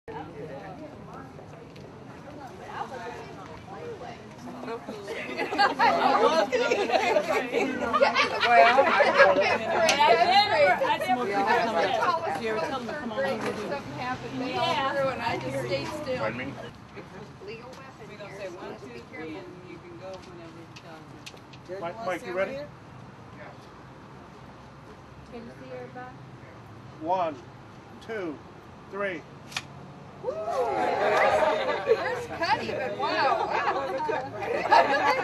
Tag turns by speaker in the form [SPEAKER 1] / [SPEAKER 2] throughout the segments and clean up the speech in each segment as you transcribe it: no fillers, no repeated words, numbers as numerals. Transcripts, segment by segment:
[SPEAKER 1] Pardon me?
[SPEAKER 2] We're going to say 1, 2, 3, and you can go whenever you're done.
[SPEAKER 1] Mike, you ready?
[SPEAKER 3] Can you see everybody?
[SPEAKER 1] 1, 2, 3.
[SPEAKER 3] Where's Cuddy? But wow.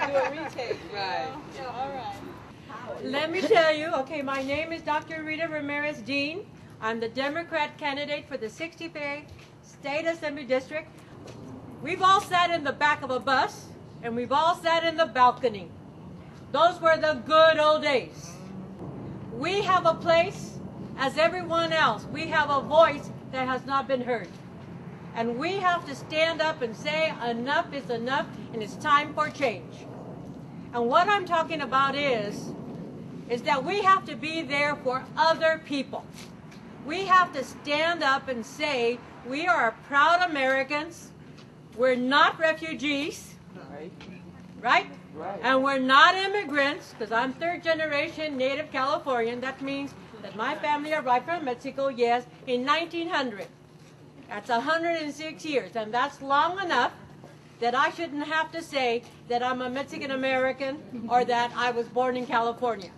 [SPEAKER 2] Do a retake. Right.
[SPEAKER 3] All right.
[SPEAKER 4] Let me tell you, okay, my name is Dr. Rita Ramirez-Dean. I'm the Democrat candidate for the 65th State Assembly District. We've all sat in the back of a bus, and we've all sat in the balcony. Those were the good old days. We have a place, as everyone else, we have a voice that has not been heard. And we have to stand up and say enough is enough, and it's time for change. And what I'm talking about is that we have to be there for other people. We have to stand up and say we are proud Americans. We're not refugees, right? And we're not immigrants, because I'm third generation native Californian. That means that my family arrived from Mexico, yes, in 1900. That's 106 years, and that's long enough that I shouldn't have to say that I'm a Mexican American or that I was born in California.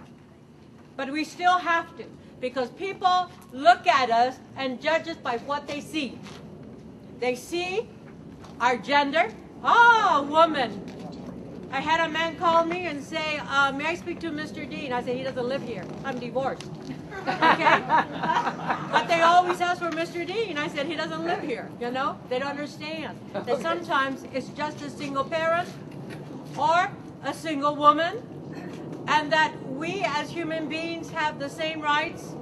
[SPEAKER 4] But we still have to, because people look at us and judge us by what they see. They see our gender. Oh, woman. I had a man call me and say, may I speak to Mr. Dean? I said, he doesn't live here. I'm divorced. Okay? But they always ask for Mr. Dean. I said, he doesn't live here. You know? They don't understand that sometimes it's just a single parent or a single woman, and that we as human beings have the same rights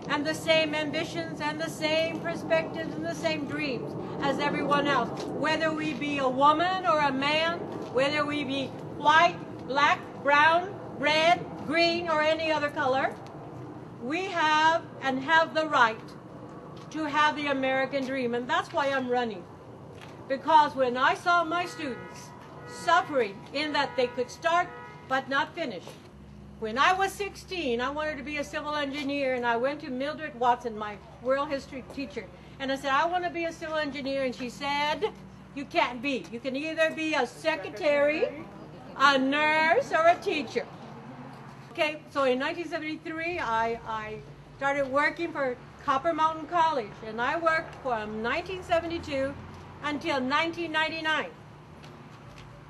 [SPEAKER 4] and the same ambitions and the same perspectives and the same dreams as everyone else. Whether we be a woman or a man, whether we be white, black, brown, red, green, or any other color, we have and have the right to have the American dream. And that's why I'm running. Because when I saw my students suffering in that they could start but not finish. When I was 16, I wanted to be a civil engineer, and I went to Mildred Watson, my world history teacher, and I said, I want to be a civil engineer, and she said, you can't be. You can either be a secretary, a nurse, or a teacher. Okay, so in 1973, I started working for Copper Mountain College, and I worked from 1972 until 1999.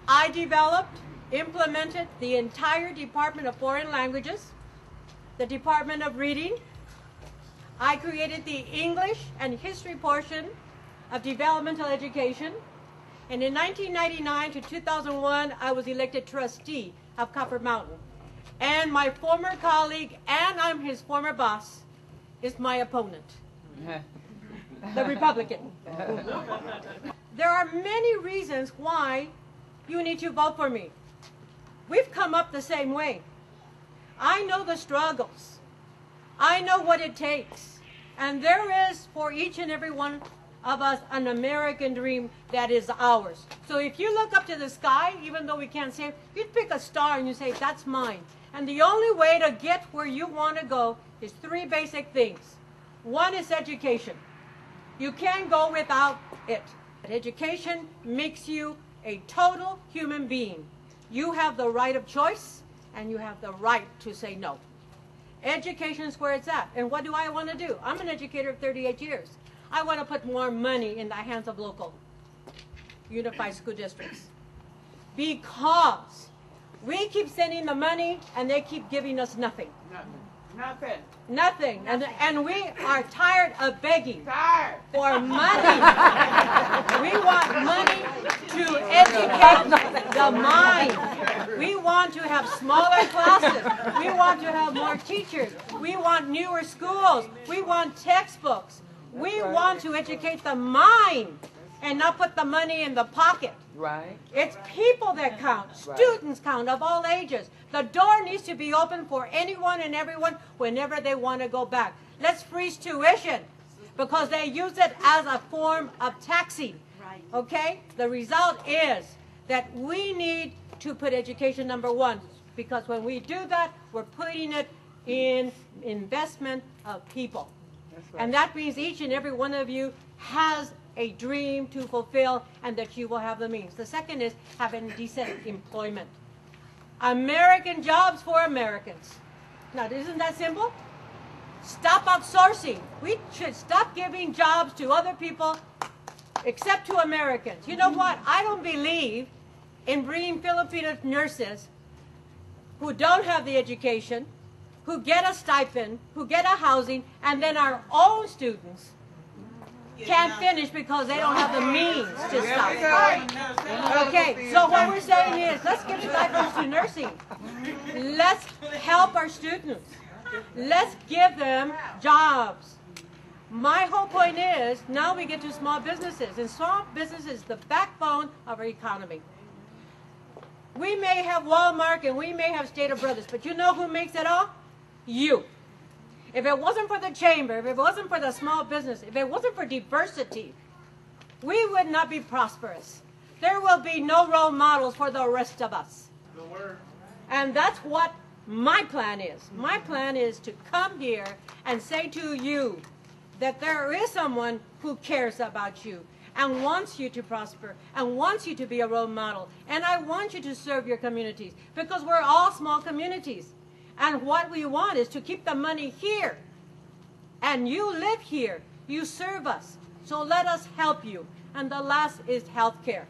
[SPEAKER 4] I developed, implemented the entire Department of Foreign Languages, the Department of Reading. I created the English and History portion of developmental education. And in 1999 to 2001, I was elected trustee of Copper Mountain. And my former colleague, and I'm his former boss, is my opponent, the Republican. There are many reasons why you need to vote for me. We've come up the same way. I know the struggles. I know what it takes. And there is, for each and every one of us, an American dream that is ours. So if you look up to the sky, even though we can't say it, you pick a star and you say, that's mine. And the only way to get where you want to go is three basic things. One is education. You can't go without it. Education makes you a total human being. You have the right of choice, and you have the right to say no. Education is where it's at. And what do I want to do? I'm an educator of 38 years. I want to put more money in the hands of local unified school districts. Because we keep sending the money, and they keep giving us nothing.
[SPEAKER 2] Nothing.
[SPEAKER 4] Nothing. And we are tired of begging for money. We want money to educate the mind. We want to have smaller classes. We want to have more teachers. We want newer schools. We want textbooks. We want to educate the mind and not put the money in the pocket.
[SPEAKER 2] Right.
[SPEAKER 4] It's people that count. Students count of all ages. The door needs to be open for anyone and everyone whenever they want to go back. Let's freeze tuition. because they use it as a form of taxing. Okay? The result is that we need to put education number one, because when we do that, we're putting it in investment of people. Right. And that means each and every one of you has a dream to fulfill and that you will have the means. The second is having decent employment. American jobs for Americans. Now, isn't that simple? Stop outsourcing. We should stop giving jobs to other people except to Americans. You know what? I don't believe in bringing Filipino nurses who don't have the education, who get a stipend, who get a housing, and then our own students can't finish because they don't have the means to stop. Okay, so what we're saying is, let's give stipends to nursing. Let's help our students. Let's give them jobs. My whole point is, now we get to small businesses, and small business is the backbone of our economy. We may have Walmart and we may have Stater Brothers, but you know who makes it all? You. If it wasn't for the chamber, if it wasn't for the small business, if it wasn't for diversity, we would not be prosperous. There will be no role models for the rest of us. And that's what my plan is. My plan is to come here and say to you that there is someone who cares about you and wants you to prosper and wants you to be a role model. And I want you to serve your communities, because we're all small communities. And what we want is to keep the money here. And you live here. You serve us. So let us help you. And the last is health care.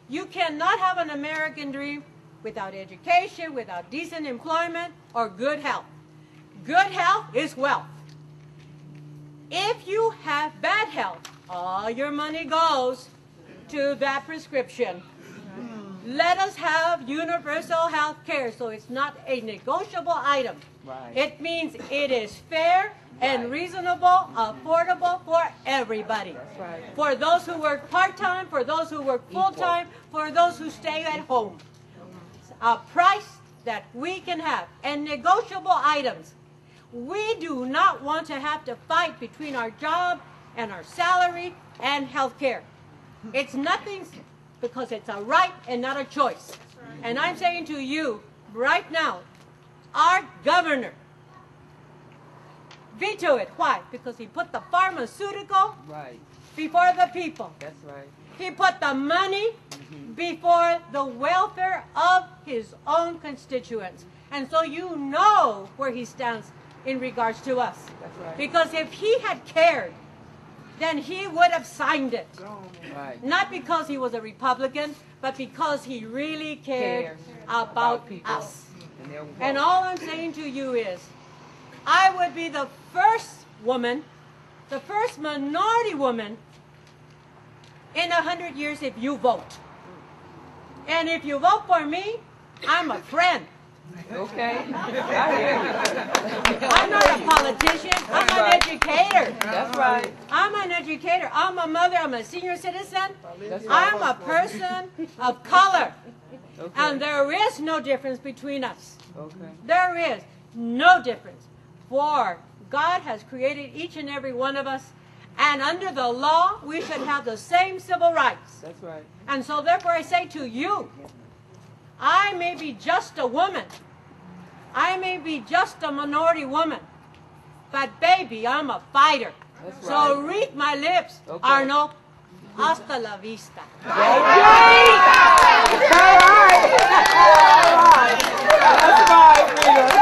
[SPEAKER 4] You cannot have an American dream without education, without decent employment, or good health. Good health is wealth. If you have bad health, all your money goes to that prescription. Let us have universal health care, so it's not a negotiable item. Right. It means it is fair and reasonable, affordable for everybody. That's right. For those who work part-time, for those who work full-time, for those who stay at home. A price that we can have, and negotiable items. We do not want to have to fight between our job and our salary and health care. It's nothing, because it's a right and not a choice. And I'm saying to you right now, our governor veto it. Why? Because he put the pharmaceutical before the people. That's right. He put the money before the welfare of his own constituents. And so you know where he stands in regards to us. That's right. Because if he had cared, then he would have signed it. Right. Not because he was a Republican, but because he really cared about us. And all I'm saying to you is, I would be the first woman, the first minority woman in 100 years if you vote. And if you vote for me, I'm a friend. Okay. I hear you. I'm not a politician. I'm an educator. That's right. I'm an educator. I'm a mother. I'm a senior citizen. I'm a person of color. Okay. And there is no difference between us. Okay. There is no difference. For God has created each and every one of us, and under the law, we should have the same civil rights. That's right. And so therefore I say to you, I may be just a woman. I may be just a minority woman. But baby, I'm a fighter. That's right. So read my lips, Arnold. Hasta la vista. All right. That's right, Rita.